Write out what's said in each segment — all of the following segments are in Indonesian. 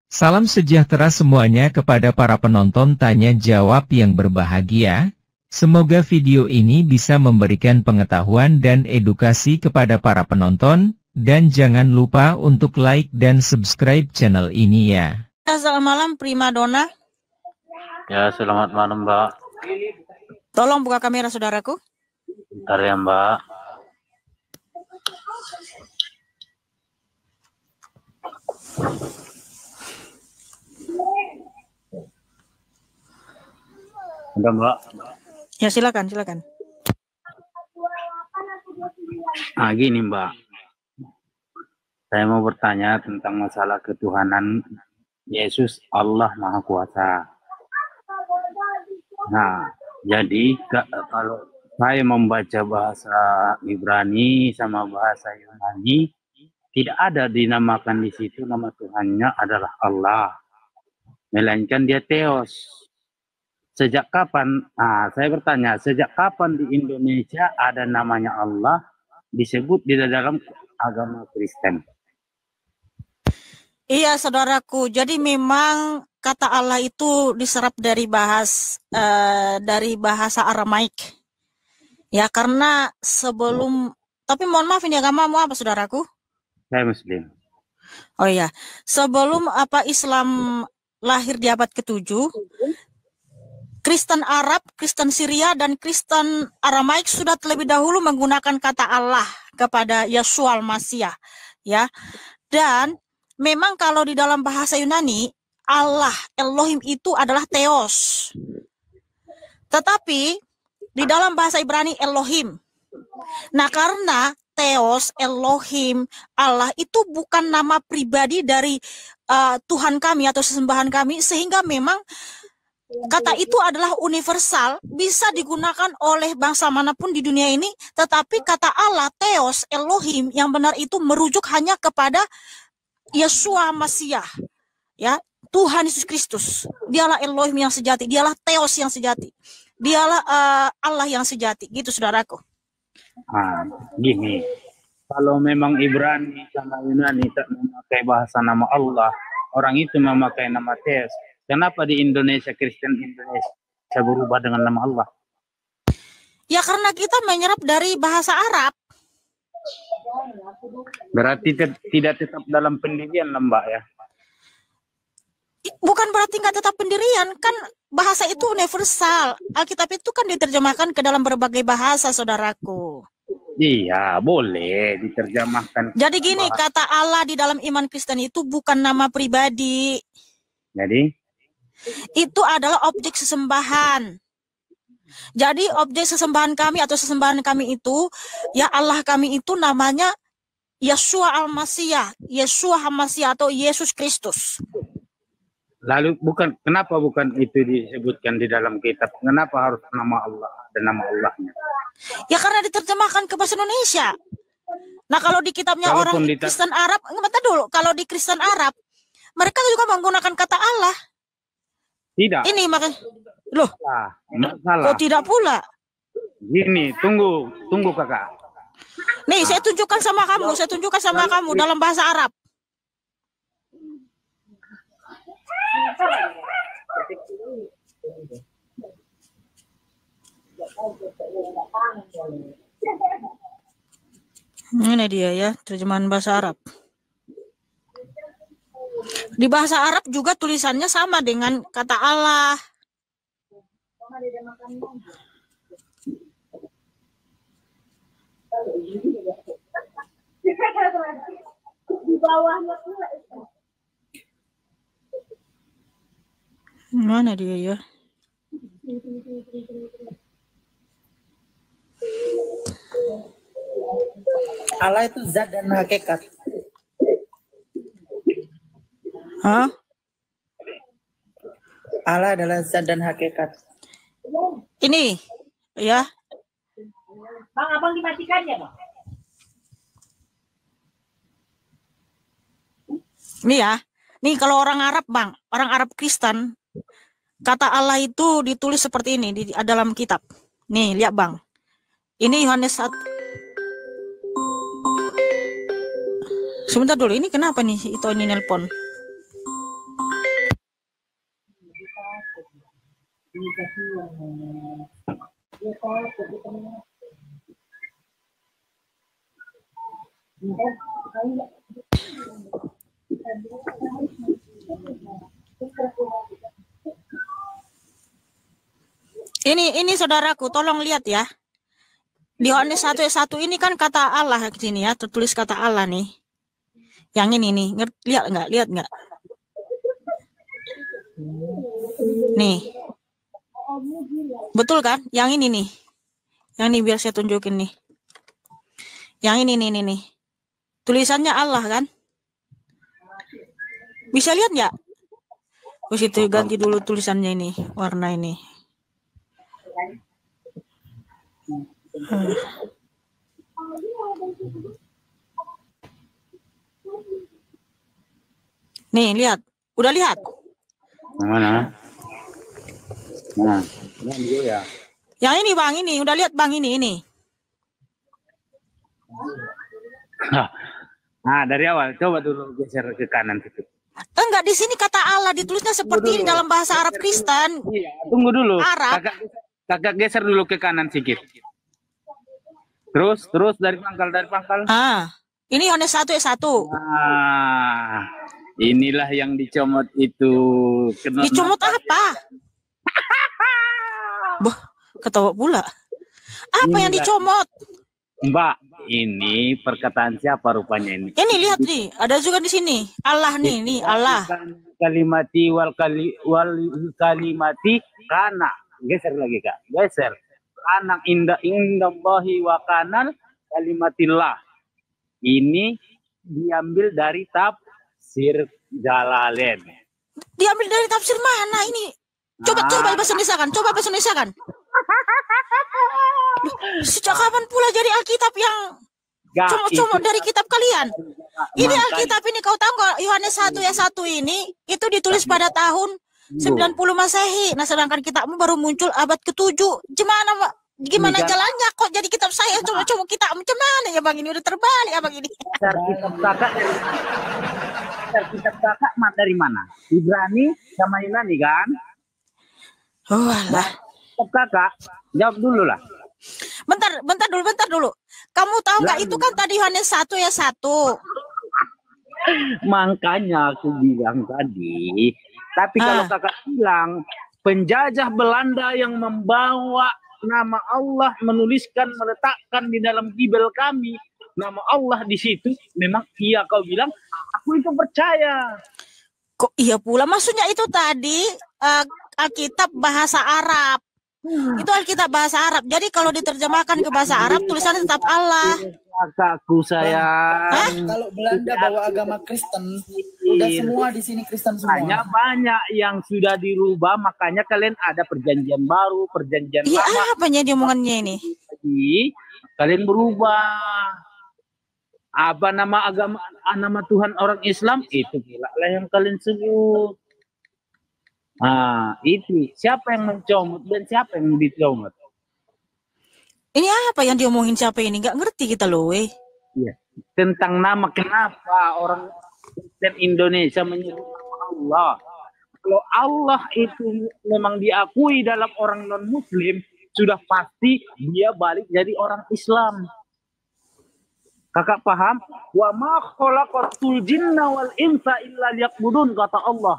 Salam sejahtera semuanya kepada para penonton tanya jawab yang berbahagia. Semoga video ini bisa memberikan pengetahuan dan edukasi kepada para penonton. Dan jangan lupa untuk like dan subscribe channel ini ya. Selamat malam Prima Donna. Ya, selamat malam Mbak. Tolong buka kamera saudaraku. Bentar ya Mbak. Udah Mbak. Ya silakan. Nah gini Mbak. Saya mau bertanya tentang masalah ketuhanan Yesus Allah Maha Kuasa. Nah, jadi kalau saya membaca bahasa Ibrani sama bahasa Yunani, tidak ada dinamakan di situ nama Tuhannya adalah Allah, melainkan dia Theos. Sejak kapan? Saya bertanya, sejak kapan di Indonesia ada namanya Allah disebut di dalam agama Kristen? Iya saudaraku, jadi memang kata Allah itu diserap dari bahasa Aramaik. Ya karena sebelum, tapi mohon maaf ini agamamu apa saudaraku? Saya Muslim. Oh iya, sebelum Islam lahir di abad ke-7, Kristen Arab, Kristen Syria, dan Kristen Aramaik sudah terlebih dahulu menggunakan kata Allah kepada Yeshua Al-Masih, ya. Dan memang kalau di dalam bahasa Yunani, Allah, Elohim itu adalah Theos. Tetapi di dalam bahasa Ibrani Elohim. Nah, karena Theos, Elohim, Allah itu bukan nama pribadi dari Tuhan kami atau sesembahan kami, sehingga memang kata itu adalah universal, bisa digunakan oleh bangsa manapun di dunia ini, tetapi kata Allah, Theos, Elohim yang benar itu merujuk hanya kepada Yeshua Masih, ya, Tuhan Yesus Kristus. Dialah Elohim yang sejati, dialah Theos yang sejati, dialah Allah yang sejati, gitu saudaraku. Gini, kalau memang Ibrani sama Yunani tak memakai bahasa nama Allah, orang itu memakai nama Theos. Kenapa di Indonesia, Kristen Indonesia berubah dengan nama Allah? Ya karena kita menyerap dari bahasa Arab. Berarti tidak tetap dalam pendirian Mbak ya? Bukan berarti nggak tetap pendirian, kan bahasa itu universal. Alkitab itu kan diterjemahkan ke dalam berbagai bahasa, saudaraku. Iya, boleh diterjemahkan. Jadi gini, kata Allah di dalam iman Kristen itu bukan nama pribadi. Jadi? Itu adalah objek sesembahan. Jadi objek sesembahan kami atau sesembahan kami itu, ya Allah kami itu namanya Yeshua Al-Masih, Yeshua Al-Masih atau Yesus Kristus. Lalu kenapa bukan itu disebutkan di dalam kitab? Kenapa harus nama Allah dan nama Allahnya? Ya karena diterjemahkan ke bahasa Indonesia. Nah kalau di kitabnya orang Kristen Arab, bentar dulu, kalau di Kristen Arab, mereka juga menggunakan kata Allah. Tidak. Ini makanya, loh, masalah. Kok tidak pula? Gini, tunggu kakak. Nih, saya tunjukkan sama kamu dalam bahasa Arab. Ini dia ya, terjemahan bahasa Arab. Di bahasa Arab juga tulisannya sama dengan kata Allah. Mana dia ya? Allah itu zat dan hakikat. Hah? Allah adalah zat dan hakikat. Ini, ya. Bang, abang dimatikan ya, Bang? Ini ya. Nih kalau orang Arab, Bang, orang Arab Kristen, kata Allah itu ditulis seperti ini di dalam kitab. Nih, lihat, Bang. Ini Yohanes 1. Sebentar dulu, ini kenapa nih itu ini nelpon? Ini saudaraku, tolong lihat ya. Di Yohanes 1 ayat 1 ini kan kata Allah di sini ya, tertulis kata Allah nih. Yang ini nih, lihat nggak? Lihat nggak? Nih. Betul kan? Yang ini nih. Yang ini biar saya tunjukin nih. Yang ini nih. Tulisannya Allah kan? Bisa lihat nggak? Terus itu ganti dulu tulisannya ini, warna ini. Nih, lihat. Udah lihat? Mana? Nah, ya. Yang ini Bang, ini. Udah lihat Bang, ini. Nah, dari awal. Coba dulu geser ke kanan situ. Enggak, di sini kata Allah ditulisnya seperti ini dalam bahasa Arab Kristen. Iya, tunggu dulu. Arab. Kakak geser dulu ke kanan sedikit. Terus dari pangkal. Ini Yohanes 1 ayat 1. Inilah yang dicomot itu. Dicomot apa? Bah, ketawa pula. Apa yang dicomot? Mbak, ini perkataan siapa rupanya ini? Ini lihat nih, ada juga di sini. Allah nih Allah. Kalimati wal kalimati kana. Geser lagi Kak, geser. Anak indallahi wa kanan kalimatillah. Ini diambil dari tafsir Jalalain. Diambil dari tafsir mana ini? Coba bahasa Indonesia kan. Sejak kapan pula jadi Alkitab yang comot-comot dari kitab kalian? Ini Alkitab ini kau tahu nggak? Yohanes 1 ayat 1 ini itu ditulis pada tahun 90 Masehi. Nah, sedangkan kitabmu baru muncul abad ke-7. Gimana jalannya kok jadi kitab saya comot-comot kitab? Macam mana ya Bang, ini udah terbalik Abang ini. Kitab kakak dari mana? Ibrani sama Yunani kan? Oh alah. Kakak, jawab dulu lah. Bentar dulu. Kamu tahu nggak itu kan tadi Yohanes 1 ayat 1. Makanya aku bilang tadi. Tapi kalau kakak bilang penjajah Belanda yang membawa nama Allah, meletakkan di dalam Bible kami nama Allah di situ, memang iya kau bilang, aku itu percaya. Kok iya pula? Maksudnya itu tadi Alkitab bahasa Arab. Itu Alkitab bahasa Arab. Jadi kalau diterjemahkan ke bahasa Arab, tulisannya tetap Allah. Kakakku sayang. Kalau Belanda bawa agama Kristen, udah semua di sini Kristen semua. Banyak yang sudah dirubah, makanya kalian ada perjanjian baru, perjanjian lama. Iya, apanya dia omongannya ini? Jadi kalian berubah. Apa nama agama, nama Tuhan orang Islam, itu pula lah yang kalian sebut. Itu siapa yang mencomot dan siapa yang dicomot? Ini apa yang diomongin siapa ini? Nggak ngerti kita loh, Iya. Tentang nama, kenapa orang Kristen Indonesia menyebut Allah? Kalau Allah itu memang diakui dalam orang non-Muslim, sudah pasti dia balik jadi orang Islam. Kakak paham? Wa ma khalaqatul jinna wal insa illa liya'budun, kata Allah.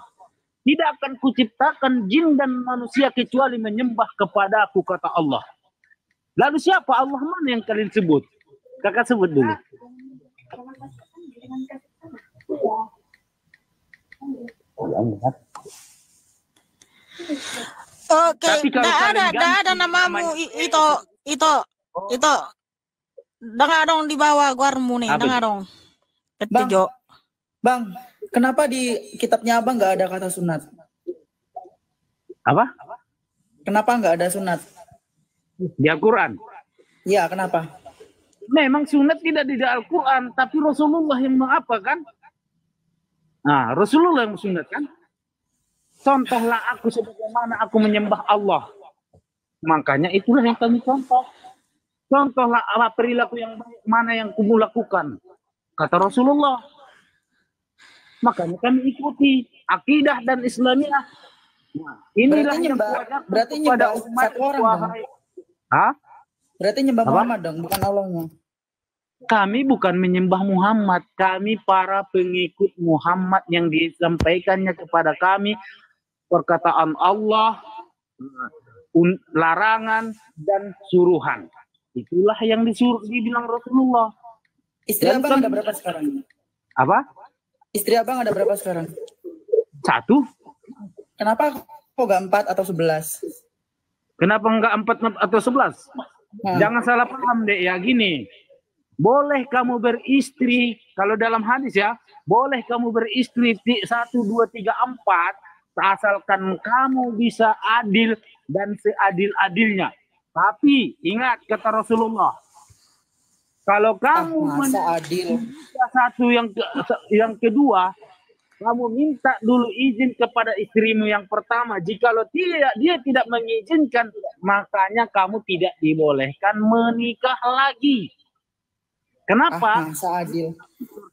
Tidak akan kuciptakan jin dan manusia kecuali menyembah kepadaku, kata Allah. Lalu siapa Allah mana yang kalian sebut? Kakak sebut dulu. Oke, tidak ada namamu itu. Dengar dong di bawah guarmu nih, dengar dong. Bang, kenapa di kitabnya Abang nggak ada kata sunat? Apa? Kenapa nggak ada sunat? Di Al-Quran? Iya, kenapa? Memang sunat tidak di Al-Quran, tapi Rasulullah yang mengapa kan? Nah, Rasulullah yang sunat kan? Contohlah aku sebagaimana aku menyembah Allah. Makanya itulah yang kami contoh. Contohlah apa perilaku yang baik, mana yang kamu lakukan. Kata Rasulullah. Makanya kami ikuti akidah dan Islamiyah. Nah, inilah Berarti yang nyembah, kuajarkan berarti kepada nyembah umat satu orang dong. wahai. Hah? Berarti nyembah Apa? Muhammad dong, bukan Allahnya. Kami bukan menyembah Muhammad, kami para pengikut Muhammad yang disampaikannya kepada kami perkataan Allah, larangan dan suruhan. Itulah yang dibilang Rasulullah. Istri Dan abang ada berapa sekarang? Apa? Istri abang ada berapa sekarang? 1? Kenapa kok gak 4 atau 11? Kenapa enggak 4 atau 11? Nah, Jangan salah paham deh ya, gini. Boleh kamu beristri, kalau dalam hadis ya, boleh kamu beristri 1, 2, 3, 4, asalkan kamu bisa adil dan seadil-adilnya. Tapi ingat kata Rasulullah, kalau kamu masa adil. satu yang kedua, kamu minta dulu izin kepada istrimu yang pertama. Jikalau dia tidak mengizinkan, makanya kamu tidak dibolehkan menikah lagi. Kenapa? Masa adil.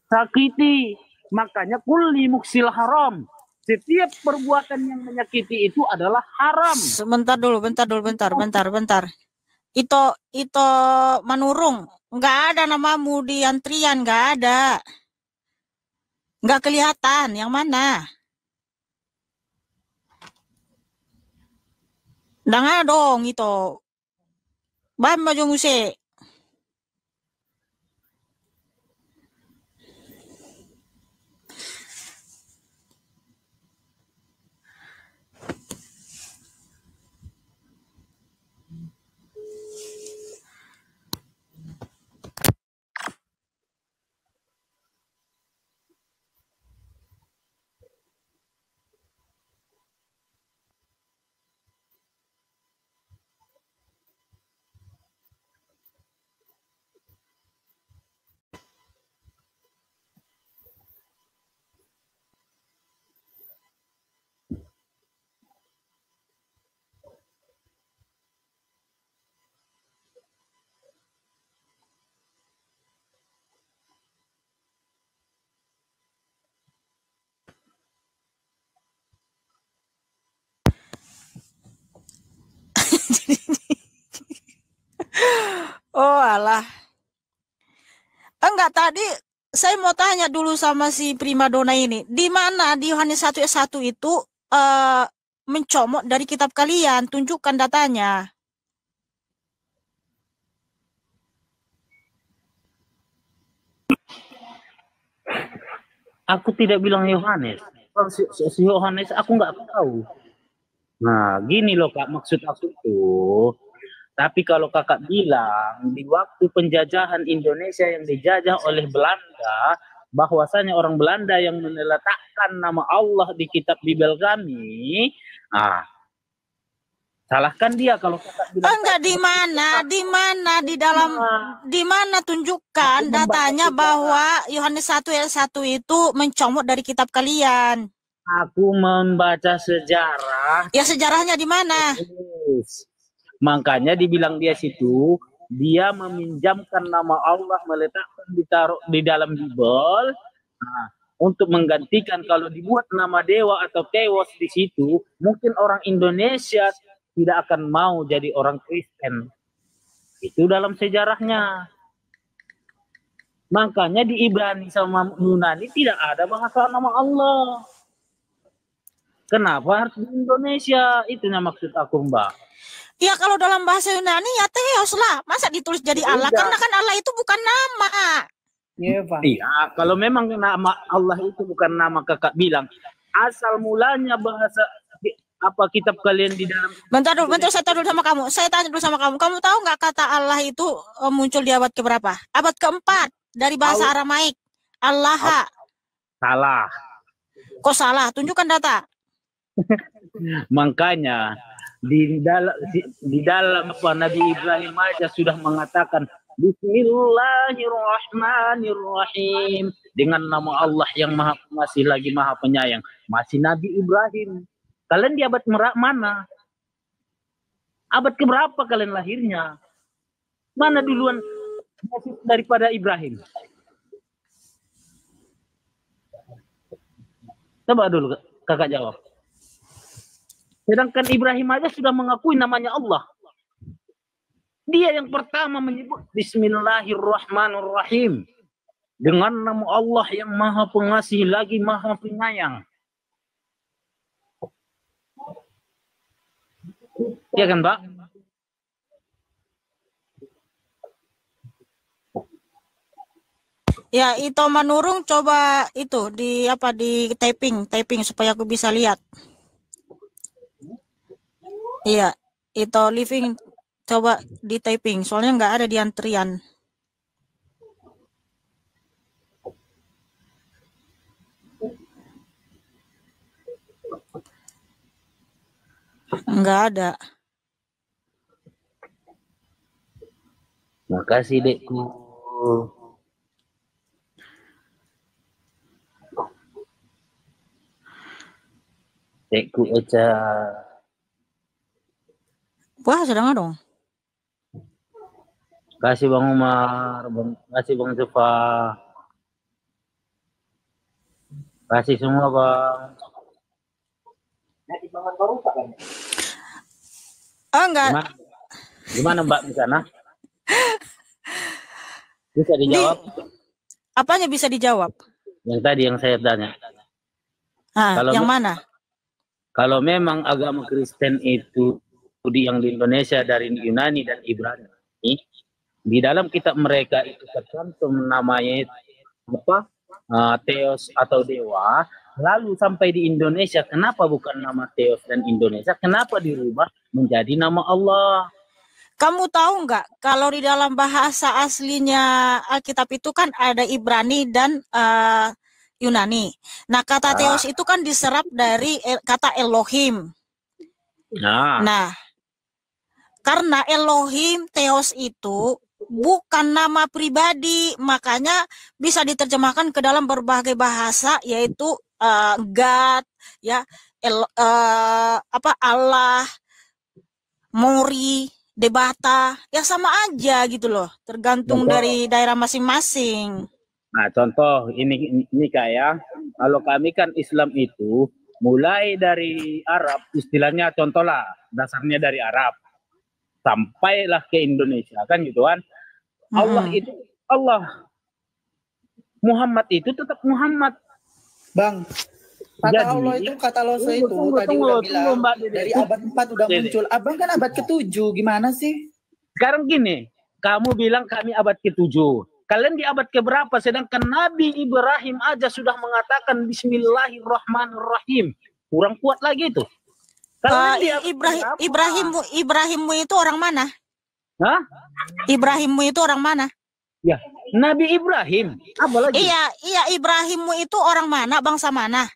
Sakiti. Makanya kulli muksil haram. Setiap perbuatan yang menyakiti itu adalah haram. Sebentar dulu, bentar. Itu Manurung, nggak ada namamu di antrian, nggak ada. Nggak kelihatan, yang mana? Nggak dong itu. Bam maju musik. Oh alah. Enggak, tadi saya mau tanya dulu sama si primadona ini. Di mana di Yohanes 1 ayat 1 itu mencomot dari kitab kalian? Tunjukkan datanya. Aku tidak bilang Yohanes. Kalau si Yohanes aku nggak tahu. Nah, gini loh Kak, maksud aku itu. Tapi kalau kakak bilang di waktu penjajahan Indonesia yang dijajah oleh Belanda, bahwasanya orang Belanda yang meletakkan nama Allah di kitab Bible kami, salahkan dia kalau kakak bilang. Enggak, di mana tunjukkan datanya bahwa Yohanes 1 ayat 1 itu mencomot dari kitab kalian. Aku membaca sejarah. Ya sejarahnya di mana? Makanya dibilang dia situ, dia meminjamkan nama Allah, meletakkan ditaruh di dalam Bible, untuk menggantikan kalau dibuat nama dewa atau tewas di situ, mungkin orang Indonesia tidak akan mau jadi orang Kristen. Itu dalam sejarahnya. Makanya di Ibrani sama Yunani tidak ada bahasa nama Allah. Kenapa harus di Indonesia? Itunya maksud aku, Mbak. Ya kalau dalam bahasa Yunani ya Theos lah. Masa ditulis jadi Allah? Karena kan Allah itu bukan nama. Iya, Pak. Iya, kalau memang nama Allah itu bukan nama, kakak bilang. Asal mulanya bahasa apa kitab kalian di dalam. Bentar dulu, saya tanya dulu sama kamu. Saya tanya dulu sama kamu. Kamu tahu nggak kata Allah itu muncul di abad keberapa? Abad keempat dari bahasa Aramaik. Allah. Salah. Kok salah? Tunjukkan data. Makanya di dalam apa Nabi Ibrahim aja sudah mengatakan Bismillahirrahmanirrahim, dengan nama Allah yang maha pengasih lagi maha penyayang. Masih Nabi Ibrahim. Kalian di abad mana? Abad keberapa kalian lahirnya? Mana duluan daripada Ibrahim? Coba dulu kakak jawab. Sedangkan Ibrahim aja sudah mengakui namanya Allah. Dia yang pertama menyebut Bismillahirrahmanirrahim. Dengan nama Allah yang maha pengasih lagi maha penyayang. Iya kan, Pak? Ya, itu Manurung coba itu di typing supaya aku bisa lihat. Iya, itu living coba di typing, soalnya nggak ada di antrian. Nggak ada. Makasih, Dekku. Dekku Eca. Wah, sedang dong. Kasih Bang Umar, kasih Bang Zefa. Kasih semua, Bang. Oh, enggak. Gimana Mbak di sana? Bisa dijawab? Apanya bisa dijawab? Yang tadi yang saya tanya. Kalau yang mana? Kalau memang agama Kristen itu yang di Indonesia dari Yunani dan Ibrani, di dalam kitab mereka itu tercantum namanya apa? Theos atau dewa. Lalu sampai di Indonesia, kenapa bukan nama Theos dan Indonesia? Kenapa dirubah menjadi nama Allah? Kamu tahu nggak kalau di dalam bahasa aslinya Alkitab itu kan ada Ibrani dan Yunani. Nah, kata Theos itu kan diserap dari kata Elohim. Nah, karena Elohim, Theos itu bukan nama pribadi, makanya bisa diterjemahkan ke dalam berbagai bahasa, yaitu God, ya, Allah, Mori, Debata, ya sama aja gitu loh, tergantung dari daerah masing-masing. Nah, contoh ini kayak kalau kami kan Islam itu mulai dari Arab, istilahnya contohlah dasarnya dari Arab sampailah ke Indonesia kan gitu kan. Allah itu Allah, Muhammad itu tetap Muhammad, Bang. Kata Allah itu, kata Loso itu tadi udah bilang dari abad 4 udah muncul. Abang kan abad ke-7, gimana sih? Sekarang gini, kamu bilang kami abad ke-7. Kalian di abad ke-berapa? Sedangkan Nabi Ibrahim aja sudah mengatakan Bismillahirrahmanirrahim. Kurang kuat lagi itu. Ibrahimmu itu orang mana? Hah? Ibrahimmu itu orang mana? Ya, Nabi Ibrahim. Apa lagi? Iya, Ibrahimmu itu orang mana? Bangsa mana?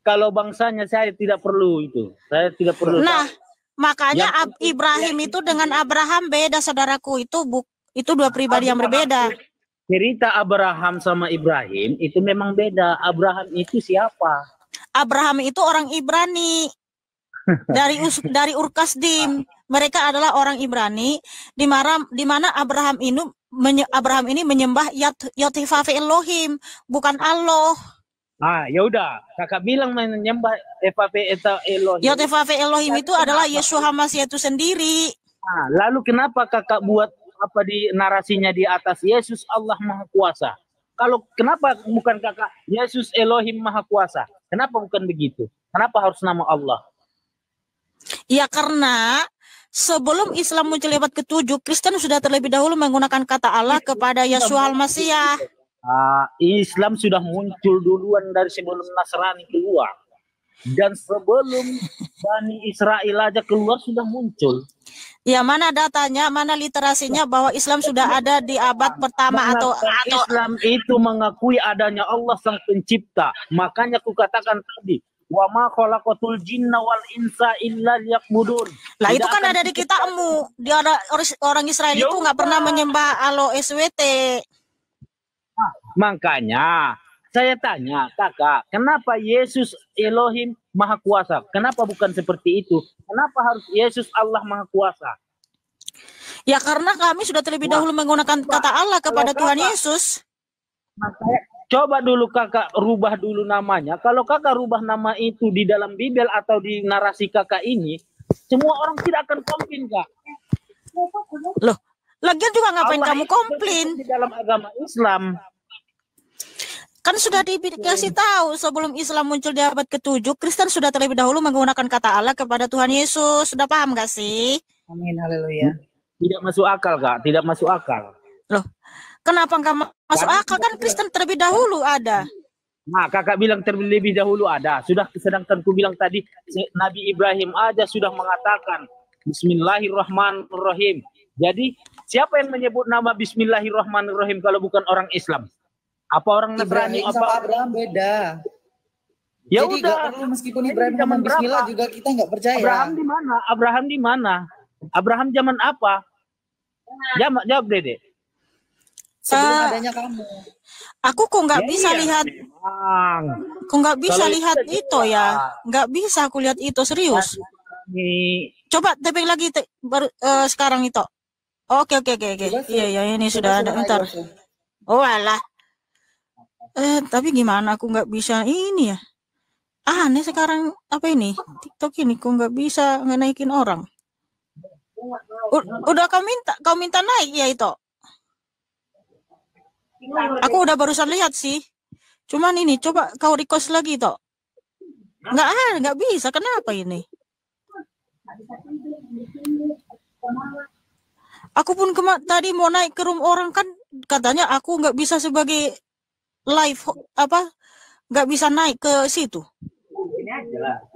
Kalau bangsanya saya tidak perlu itu. Saya tidak perlu. Nah, makanya Ibrahim itu dengan Abraham beda, saudaraku. Itu dua pribadi yang berbeda. Cerita Abraham sama Ibrahim itu memang beda. Abraham itu siapa? Abraham itu orang Ibrani. Dari Ur-Kasdim. Mereka adalah orang Ibrani di mana Abraham ini menyembah Yotifafe Elohim, bukan Allah. Ya udah, kakak bilang menyembah Elohim. Yotifafe Elohim itu adalah Yesus Hamasiah itu sendiri. Lalu kenapa kakak buat apa di narasinya di atas Yesus Allah Maha Kuasa? Kalau kenapa bukan kakak Yesus Elohim Maha Kuasa? Kenapa bukan begitu? Kenapa harus nama Allah? Ya karena sebelum Islam muncul abad ke-7, Kristen sudah terlebih dahulu menggunakan kata Allah kepada Yesus Al-Masiyah. Islam sudah muncul duluan dari sebelum Nasrani keluar. Dan sebelum Bani Israel aja keluar sudah muncul. Ya, mana datanya, mana literasinya bahwa Islam sudah ada di abad pertama atau Islam itu mengakui adanya Allah Sang Pencipta. Makanya aku katakan tadi, wa ma khalaqatul jinna wal insa illa liya'budun. Lah itu kan ada di kitabmu. Dia orang Israel itu nggak pernah menyembah Allah SWT. Makanya saya tanya kakak, kenapa Yesus Elohim Maha Kuasa? Kenapa bukan seperti itu? Kenapa harus Yesus Allah Maha Kuasa? Ya karena kami sudah terlebih dahulu menggunakan kata Allah kepada Tuhan Yesus. Coba dulu kakak rubah dulu namanya. Kalau kakak rubah nama itu di dalam Bible atau di narasi kakak ini, semua orang tidak akan komplain, Kak. Loh, lagian juga ngapain Allah kamu itu komplain? di dalam agama Islam. Kan sudah dikasih tahu sebelum Islam muncul di abad ke-7, Kristen sudah terlebih dahulu menggunakan kata Allah kepada Tuhan Yesus. Sudah paham gak sih? Amin, haleluya. Tidak masuk akal, Kak. Tidak masuk akal. Loh, kenapa nggak masuk akal? Kan Kristen terlebih dahulu ada. Nah, kakak bilang terlebih dahulu ada. Sedangkan ku bilang tadi, Nabi Ibrahim aja sudah mengatakan Bismillahirrahmanirrahim. Jadi, siapa yang menyebut nama Bismillahirrahmanirrahim kalau bukan orang Islam? Apa orang Nasrani? Ibrahim sama Abraham beda. Ya Jadi udah. gak perlu meskipun Ibrahim ngomong Bismillah juga kita nggak percaya. Abraham di mana? Abraham di mana? Abraham zaman apa? Jawab Dede. Sebelum adanya kamu. Aku kok nggak bisa lihat. Memang. Kok nggak bisa Kalau lihat itu ya? Nggak bisa aku lihat itu, serius. Ini Coba taping lagi baru sekarang itu. Oke. Iya ini sudah ada. Ntar. Oh alah. Tapi gimana aku nggak bisa ini ya? Aneh sekarang apa ini? TikTok ini kok nggak bisa ngenaikin orang. Udah kau minta naik ya itu. Aku udah barusan lihat sih. Cuman ini coba kau request lagi toh. Nggak bisa. Kenapa ini? Aku pun tadi mau naik ke room orang kan katanya aku nggak bisa sebagai live nggak bisa naik ke situ.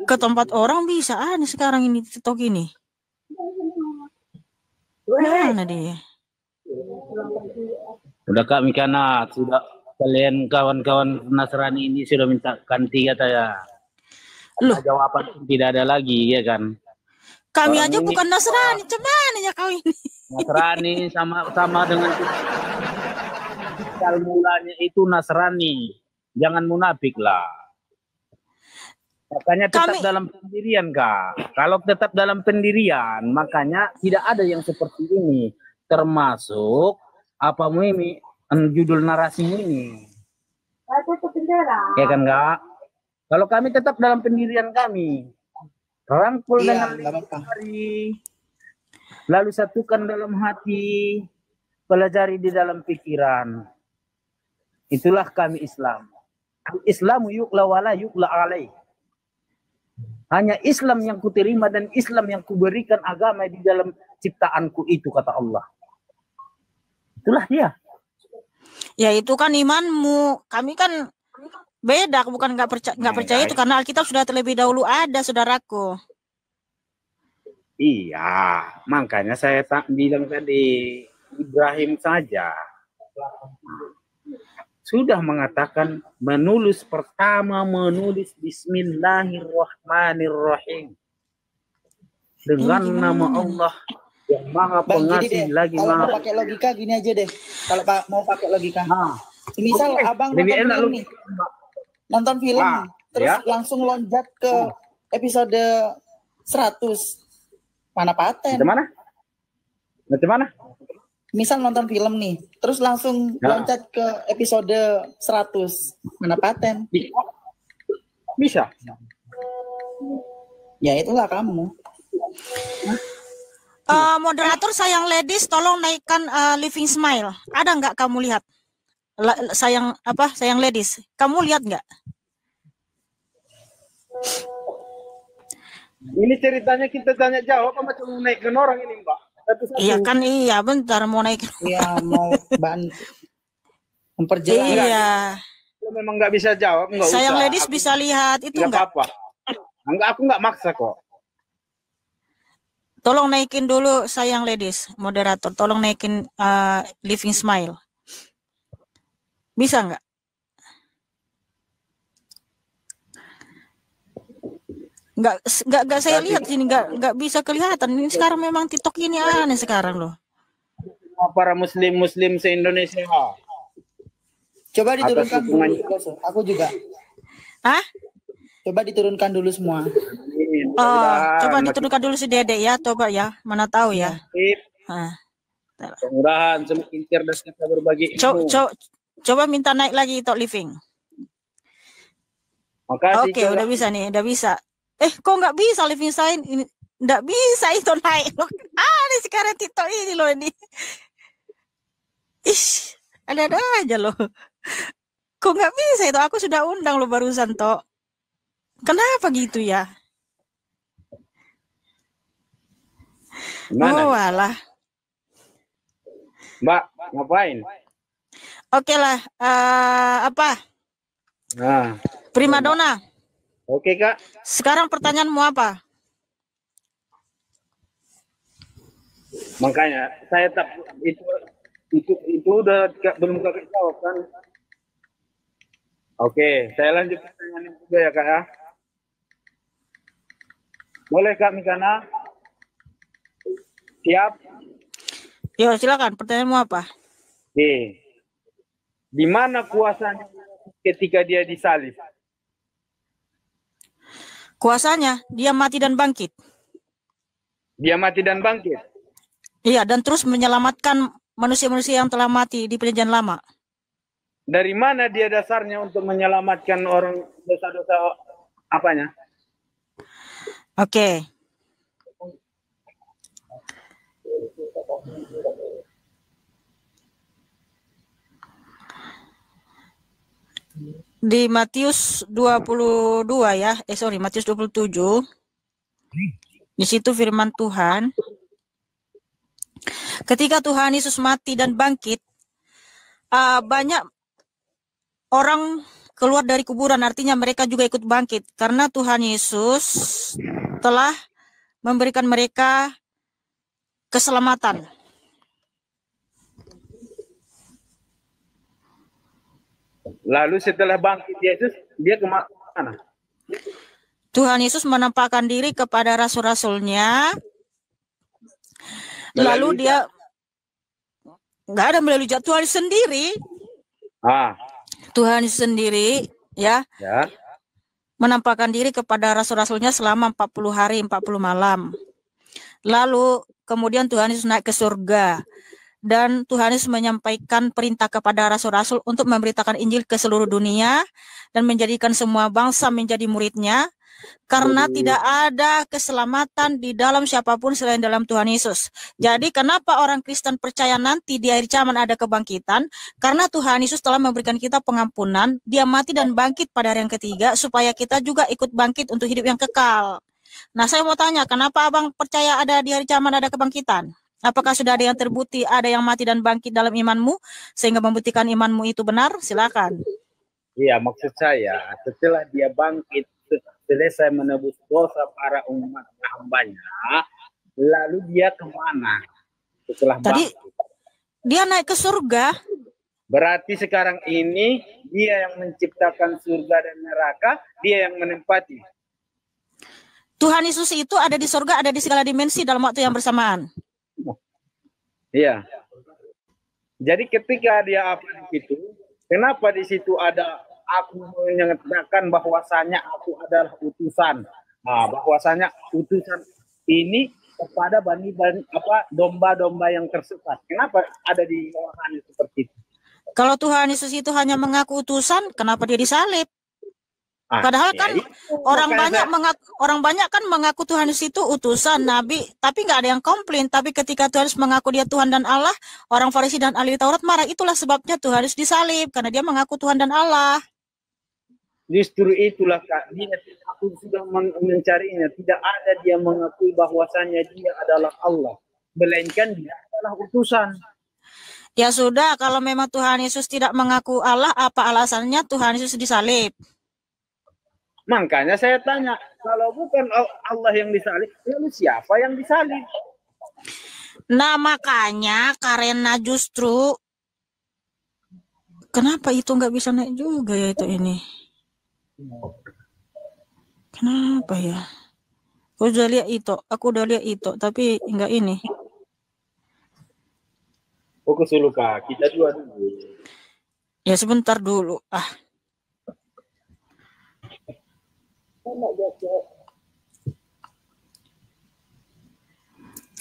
Ke tempat orang bisa. Nih sekarang ini TikTok ini. Mana dia? Udah Kak Mikana, sudah kalian kawan-kawan Nasrani ini sudah minta ganti katanya. Loh, jawaban tidak ada lagi ya kan. Kami Orang aja ini, bukan Nasrani, cuman ya kau ini. Nasrani sama dengan asal mulanya itu Nasrani. Jangan munafik lah. Makanya tetap dalam pendirian, Kak. Kalau tetap dalam pendirian, makanya tidak ada yang seperti ini. Termasuk apa ini judul narasi ini. Ya kan, Kak? Kalau kami tetap dalam pendirian kami, rangkul dengan hari, lalu satukan dalam hati, pelajari di dalam pikiran. Itulah kami Islam. Islamu yukla wala yukla alaih. Hanya Islam yang kuterima dan Islam yang kuberikan agama di dalam ciptaanku itu, kata Allah. Itulah dia. Ya itu kan imanmu. Kami kan beda, bukan nggak percaya itu karena Alkitab sudah terlebih dahulu ada, saudaraku. Iya, makanya saya tak bilang tadi Ibrahim saja sudah mengatakan menulis Bismillahirrahmanirrahim dengan nama Allah yang Maha Pengasih lagi Maha. Kalau mau pakai logika gini aja deh. Kalau mau pakai logika. Misal abang nonton film terus langsung loncat ke episode 100. Mana paten? Macam mana? Misal nonton film nih, terus langsung loncat ke episode 100. Mana paten? Bisa. Ya itulah kamu. Moderator sayang ladies, tolong naikkan Living Smile. Ada nggak kamu lihat? Sayang ladies, kamu lihat nggak? Ini ceritanya kita tanya jawab apa cuma naikkan orang ini, Mbak? Iya kan, iya bentar mau naik. Iya mau bantu memperjelas. Iya. Kalau memang nggak bisa jawab, nggak usah. Sayang ladies bisa lihat itu nggak? Apa-apa. Aku nggak maksa kok. Tolong naikin dulu sayang ladies, moderator. Tolong naikin Living Smile. Bisa nggak? Nggak saya lihat sini, nggak bisa kelihatan. Ini sekarang memang TikTok ini aneh sekarang loh. Para muslim se-Indonesia. Coba diturunkan dulu. Aku juga. Hah? Coba diturunkan dulu semua. Coba diturunkan dulu si Dede ya, coba ya. Mana tahu ya. Mudah-mudahan semakin cerdas kita berbagi ilmu. Coba minta naik lagi Tok Living. Makasih. Oke, udah bisa nih, udah bisa. Kok nggak bisa Living Sign? Ini nggak bisa itu naik. Ini sekarang TikTok ini loh ini. Ih, ada-ada aja loh. Kok nggak bisa itu? Aku sudah undang lo barusan, Tok. Kenapa gitu ya? Mana? Oh, alah. Mbak, ngapain? Oke lah. Apa? Nah, Primadona. oke, Kak. Sekarang pertanyaanmu apa? Makanya saya tak itu udah belum Kakak jawab kan? Oke, saya lanjut pertanyaan ini juga ya, Kak ya. Boleh, Kak Mikana? Siap? Yo, silakan. Pertanyaanmu apa? Oke. Di mana kuasanya ketika dia disalib? Kuasanya, dia mati dan bangkit. Dia mati dan bangkit? Iya, dan terus menyelamatkan manusia-manusia yang telah mati di perjanjian lama. Dari mana dia dasarnya untuk menyelamatkan orang dosa-dosa apanya? Oke. Di Matius 22 ya. Matius 27. Di situ firman Tuhan. Ketika Tuhan Yesus mati dan bangkit, banyak orang keluar dari kuburan, artinya mereka juga ikut bangkit. Karena Tuhan Yesus telah memberikan mereka keselamatan. Lalu setelah bangkit Yesus, dia kemana? Tuhan Yesus menampakkan diri kepada rasul-rasulnya. Lalu dia nggak ada melalui Tuhan sendiri. Tuhan sendiri ya. Menampakkan diri kepada rasul-rasulnya selama 40 hari 40 malam. Lalu kemudian Tuhan Yesus naik ke surga. Dan Tuhan Yesus menyampaikan perintah kepada rasul-rasul untuk memberitakan Injil ke seluruh dunia dan menjadikan semua bangsa menjadi muridnya, karena tidak ada keselamatan di dalam siapapun selain dalam Tuhan Yesus. Jadi kenapa orang Kristen percaya nanti di akhir zaman ada kebangkitan? Karena Tuhan Yesus telah memberikan kita pengampunan, dia mati dan bangkit pada hari yang ketiga, supaya kita juga ikut bangkit untuk hidup yang kekal. Nah, saya mau tanya, kenapa abang percaya ada di hari zaman ada kebangkitan? Apakah sudah ada yang terbukti, ada yang mati dan bangkit dalam imanmu, sehingga membuktikan imanmu itu benar? Silakan. Iya, maksud saya, setelah dia bangkit, selesai menebus dosa para umat hambanya, lalu dia kemana setelah bangkit? Dia naik ke surga. Berarti sekarang ini dia yang menciptakan surga dan neraka, dia yang menempati. Tuhan Yesus itu ada di surga, ada di segala dimensi dalam waktu yang bersamaan. Iya. Jadi ketika dia apa di situ, kenapa di situ ada aku menyatakan bahwasanya aku adalah utusan. Nah, bahwasanya utusan ini kepada domba-domba yang tersesat. Kenapa ada di Yohanes seperti itu? Kalau Tuhan Yesus itu hanya mengaku utusan, kenapa dia disalib? Padahal kan orang banyak kan mengaku Tuhan Yesus itu utusan nabi, tapi nggak ada yang komplain. Tapi ketika Tuhan Yesus mengaku dia Tuhan dan Allah, orang Farisi dan ahli Taurat marah. Itulah sebabnya Tuhan Yesus disalib, karena dia mengaku Tuhan dan Allah. Justru itulah Kak, aku sudah mencarinya. Tidak ada dia mengakui bahwasanya dia adalah Allah, melainkan dia adalah utusan. Ya sudah, kalau memang Tuhan Yesus tidak mengaku Allah, apa alasannya Tuhan Yesus disalib? Makanya saya tanya, kalau bukan Allah yang disalib, lalu siapa yang disalib? Nah, makanya karena justru kenapa itu nggak bisa naik juga ya itu ini? Kenapa ya? Aku udah lihat itu, tapi enggak ini. Fokus dulu Kak, kita dulu. Ya sebentar dulu.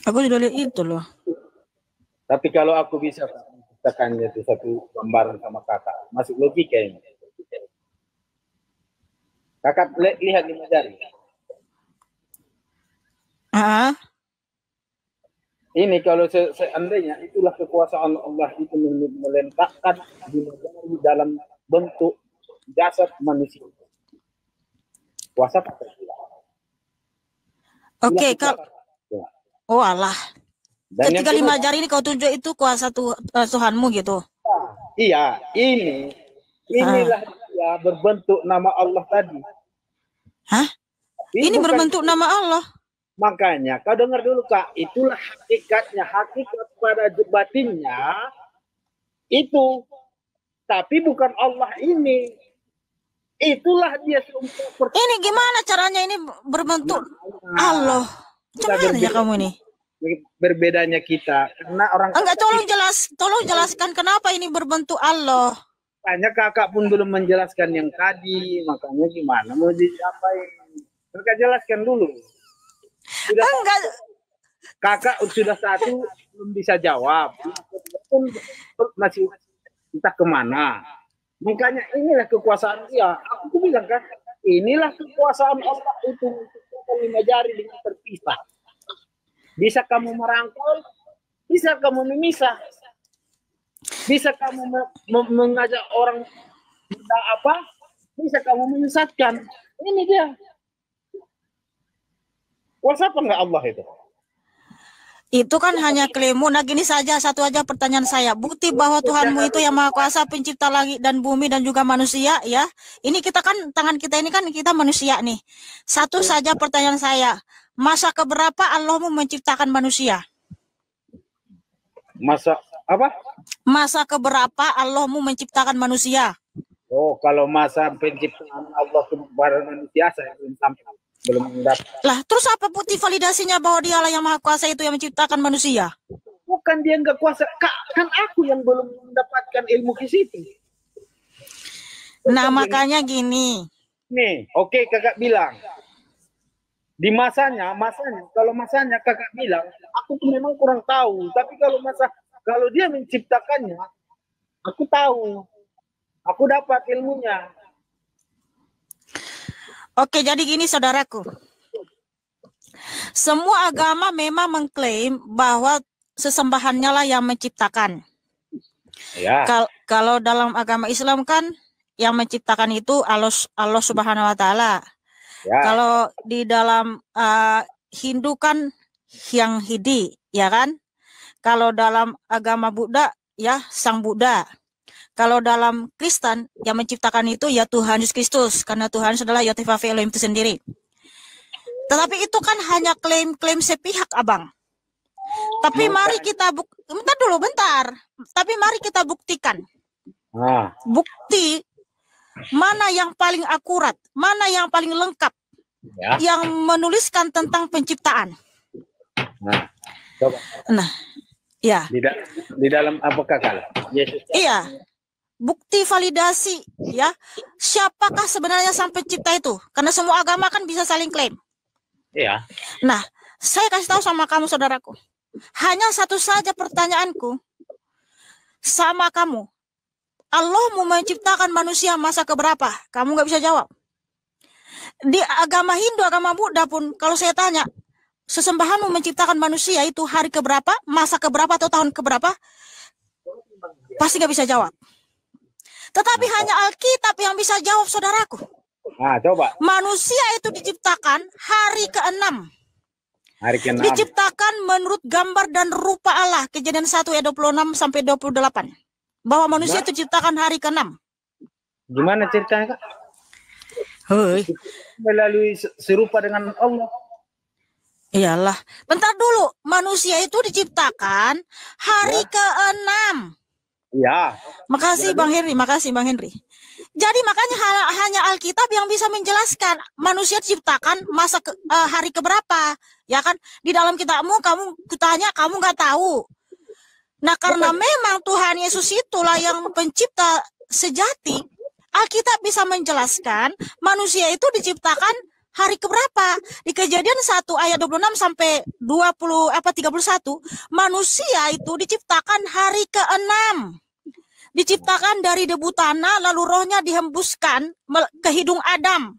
Aku sudah lihat itu loh. Tapi kalau aku bisa Kak, menciptakannya itu satu gambaran sama kakak. Masuk logika ini. Kakak lihat di jari. Ini kalau seandainya itulah kekuasaan Allah itu meletakkan di dalam bentuk jasad manusia. Kuasa apa? Oke, oh Allah. Dan ketika 5 jari ini kau tunjuk itu kuasa Tuhanmu gitu. Iya, inilah dia berbentuk nama Allah tadi. Hah? Ini berbentuk nama Allah. Makanya kau dengar dulu Kak, itulah hakikatnya, hakikat pada batinnya itu. Tapi bukan Allah ini. Itulah dia. Ini gimana caranya ini berbentuk Allah? Gimana ya kamu ini? Berbedanya kita karena orang enggak, tolong jelaskan kenapa ini berbentuk Allah. Makanya kakak pun belum menjelaskan yang tadi, makanya gimana mau diapain? Kakak jelaskan dulu. Sudah enggak. Kakak sudah satu belum bisa jawab. Pun masih entah kemana. Makanya inilah kekuasaan dia. Aku bilang kan, inilah kekuasaan Allah itu 5 jari dengan terpisah. Bisa kamu merangkul, bisa kamu memisah, bisa kamu mengajak orang apa, bisa kamu menyesatkan. Ini dia. Kuasa apa enggak Allah itu? Itu kan hanya klaimmu. Nah gini saja, satu aja pertanyaan saya. Bukti bahwa Tuhanmu itu yang Maha Kuasa, pencipta langit dan bumi dan juga manusia, ya. Ini kita kan, tangan kita ini kan kita manusia nih. Satu saja pertanyaan saya. Masa keberapa Allahmu menciptakan manusia? Masa apa? Masa keberapa Allahmu menciptakan manusia? Oh, kalau masa penciptaan Allah kepada manusia saya belum sampai. Belum mendapat. Lah, terus apa bukti validasinya bahwa dialah yang Maha Kuasa itu yang menciptakan manusia? Bukan dia enggak kuasa, kan aku yang belum mendapatkan ilmu ke situ. Nah, makanya gini. Nih, oke kakak bilang. Di masanya, kalau masanya kakak bilang, aku tuh memang kurang tahu. Tapi kalau dia menciptakannya, aku tahu. Aku dapat ilmunya. Oke, jadi gini saudaraku. Semua agama memang mengklaim bahwa sesembahannya lah yang menciptakan. Ya. Kalau dalam agama Islam kan yang menciptakan itu Allah Subhanahu wa taala. Ya. Kalau di dalam Hindu kan Hyang Hidi, ya kan? Kalau dalam agama Buddha ya Sang Buddha. Kalau dalam Kristen yang menciptakan itu ya Tuhan Yesus Kristus, karena Tuhan adalah Yotevafe Elohim itu sendiri. Tetapi itu kan hanya klaim-klaim sepihak, Abang. Tapi mari kita bentar. Tapi mari kita buktikan. Bukti mana yang paling akurat, mana yang paling lengkap, yang menuliskan tentang penciptaan. Coba. Ya. Di dalam apakah kalau Yesus? Iya. Bukti validasi, ya. Siapakah sebenarnya sang pencipta itu? Karena semua agama kan bisa saling klaim. Iya. Nah, saya kasih tahu sama kamu, saudaraku. Hanya satu saja pertanyaanku sama kamu. Allah mau menciptakan manusia masa keberapa? Kamu nggak bisa jawab. Di agama Hindu, agama Buddha pun, kalau saya tanya, sesembahanmu menciptakan manusia itu hari keberapa, masa keberapa, atau tahun keberapa? Pasti nggak bisa jawab. Tetapi hanya Alkitab yang bisa jawab, saudaraku. Coba. Manusia itu diciptakan hari ke-6. Hari ke-6. Diciptakan menurut gambar dan rupa Allah. Kejadian 1 ayat 26 sampai 28. Bahwa manusia itu diciptakan hari ke-6. Gimana ceritanya, Kak? Hei. Melalui serupa dengan Allah. Iyalah. Bentar dulu. Manusia itu diciptakan hari ke-6. Iya. Makasih Bang Henry, Jadi makanya hanya Alkitab yang bisa menjelaskan manusia diciptakan masa hari keberapa, ya kan? Di dalam kitabmu kamu kutanya kamu nggak tahu. Nah karena memang Tuhan Yesus itulah yang pencipta sejati, Alkitab bisa menjelaskan manusia itu diciptakan hari keberapa? Di Kejadian 1 ayat 26 sampai 31, manusia itu diciptakan hari ke-6. Diciptakan dari debu tanah, lalu rohnya dihembuskan ke hidung Adam.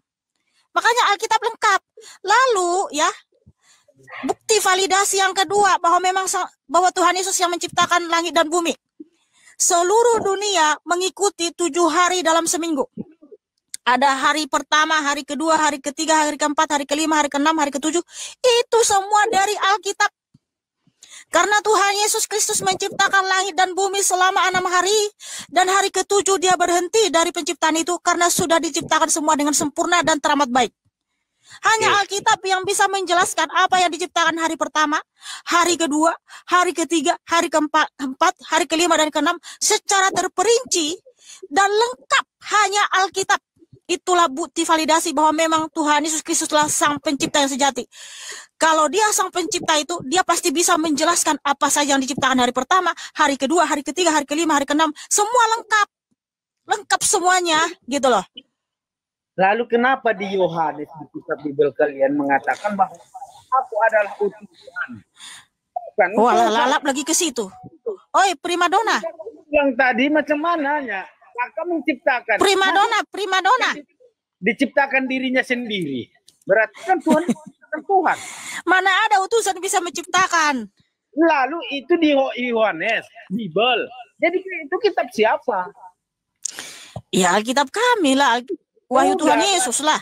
Makanya Alkitab lengkap. Lalu ya, bukti validasi yang kedua bahwa Tuhan Yesus yang menciptakan langit dan bumi. Seluruh dunia mengikuti 7 hari dalam seminggu. Ada hari pertama, hari kedua, hari ketiga, hari keempat, hari kelima, hari keenam, hari ketujuh. Itu semua dari Alkitab. Karena Tuhan Yesus Kristus menciptakan langit dan bumi selama 6 hari. Dan hari ke-7 dia berhenti dari penciptaan itu karena sudah diciptakan semua dengan sempurna dan teramat baik. Hanya Alkitab yang bisa menjelaskan apa yang diciptakan hari pertama, hari kedua, hari ketiga, hari keempat, hari kelima, dan keenam secara terperinci dan lengkap. Hanya Alkitab. Itulah bukti validasi bahwa memang Tuhan Yesus Kristuslah sang pencipta yang sejati. Kalau dia sang pencipta itu, dia pasti bisa menjelaskan apa saja yang diciptakan hari pertama, hari kedua, hari ketiga, hari kelima, hari keenam. Semua lengkap. Lengkap semuanya, gitu loh. Lalu kenapa di Yohanes di kitab Bible kalian mengatakan bahwa aku adalah utusan? Lalap lagi ke situ. Oi, primadona. Yang tadi macam mananya? Kakak menciptakan. Primadona. Diciptakan dirinya sendiri. Berarti kan Tuhan Tuhan. Mana ada utusan bisa menciptakan? Lalu itu di Yohanes, Bible. Jadi itu kitab siapa? Ya Alkitab kami lah. Wahyu Tuhan Yesus lah.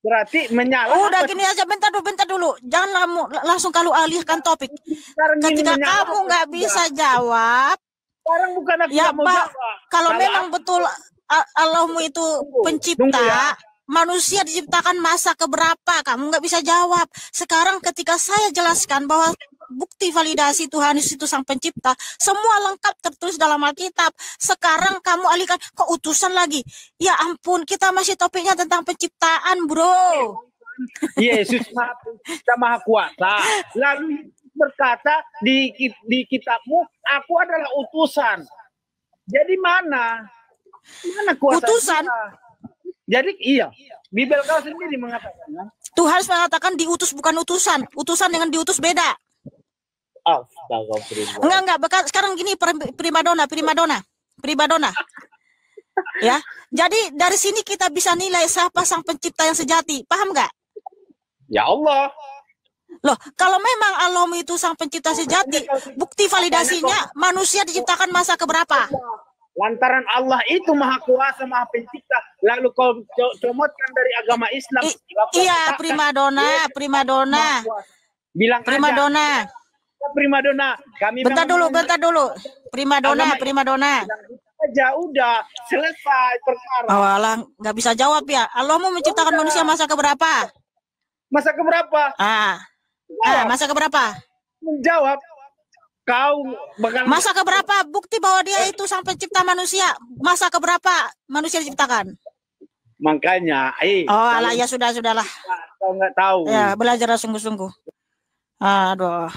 Berarti menyala. Udah gini aja, bentar dulu. Jangan langsung kalau alihkan topik. Ketika kamu nggak bisa jawab. Sekarang bukan aku ya mau jawab. Kalau memang betul Allahmu itu pencipta. Manusia diciptakan masa keberapa? Kamu nggak bisa jawab. Sekarang ketika saya jelaskan bahwa bukti validasi Tuhan Yesus itu sang pencipta, semua lengkap tertulis dalam Alkitab. Sekarang kamu alihkan kok utusan lagi. Ya ampun, kita masih topiknya tentang penciptaan, bro. Yesus maha kuasa. Lalu berkata di kitabmu, aku adalah utusan. Jadi mana kuasa utusan? kita? Jadi iya, Bible kau sendiri mengatakan. Tuhan mengatakan diutus bukan utusan. Utusan dengan diutus beda. Enggak. Sekarang gini, primadona. Ya, jadi dari sini kita bisa nilai siapa sang pencipta yang sejati. Paham nggak? Ya Allah. Loh, kalau memang Allahmu itu sang pencipta sejati, bukti validasinya manusia diciptakan masa keberapa? Lantaran Allah itu maha kuasa, maha pencipta. Lalu kau comotkan dari agama Islam. Iya, primadona. Bilang primadona. Kami bentar dulu. Primadona. Aja udah selesai perkara. Alah, nggak bisa jawab ya. Allah mau menciptakan manusia masa keberapa? Masa keberapa? Masa keberapa? Menjawab. Kau bakal masa keberapa? Bukti bahwa dia itu sang pencipta manusia. Masa keberapa manusia diciptakan? Makanya, alah ya sudahlah. Kau nggak tahu. Ya, belajar sungguh-sungguh. Aduh.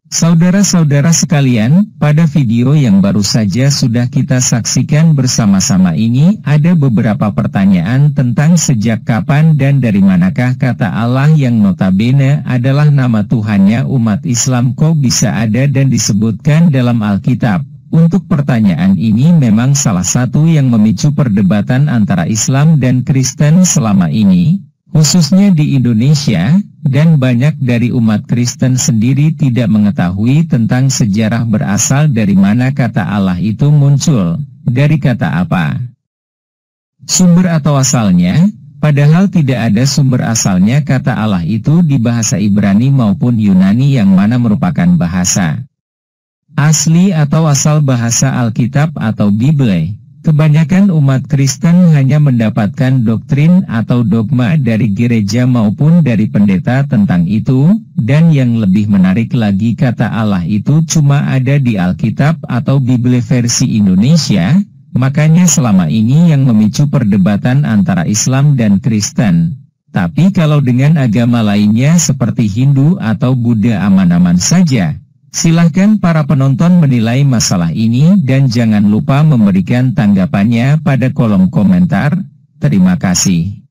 Saudara-saudara sekalian, pada video yang baru saja sudah kita saksikan bersama-sama ini, ada beberapa pertanyaan tentang sejak kapan dan dari manakah kata Allah yang notabene adalah nama Tuhannya umat Islam kok bisa ada dan disebutkan dalam Alkitab. Untuk pertanyaan ini memang salah satu yang memicu perdebatan antara Islam dan Kristen selama ini, khususnya di Indonesia, dan banyak dari umat Kristen sendiri tidak mengetahui tentang sejarah berasal dari mana kata Allah itu muncul, dari kata apa. Sumber atau asalnya, padahal tidak ada sumber asalnya kata Allah itu di bahasa Ibrani maupun Yunani yang mana merupakan bahasa asli atau asal bahasa Alkitab atau Bible. Kebanyakan umat Kristen hanya mendapatkan doktrin atau dogma dari gereja maupun dari pendeta tentang itu, dan yang lebih menarik lagi kata Allah itu cuma ada di Alkitab atau Bible versi Indonesia, makanya selama ini yang memicu perdebatan antara Islam dan Kristen. Tapi kalau dengan agama lainnya seperti Hindu atau Buddha aman-aman saja. Silahkan para penonton menilai masalah ini dan jangan lupa memberikan tanggapannya pada kolom komentar. Terima kasih.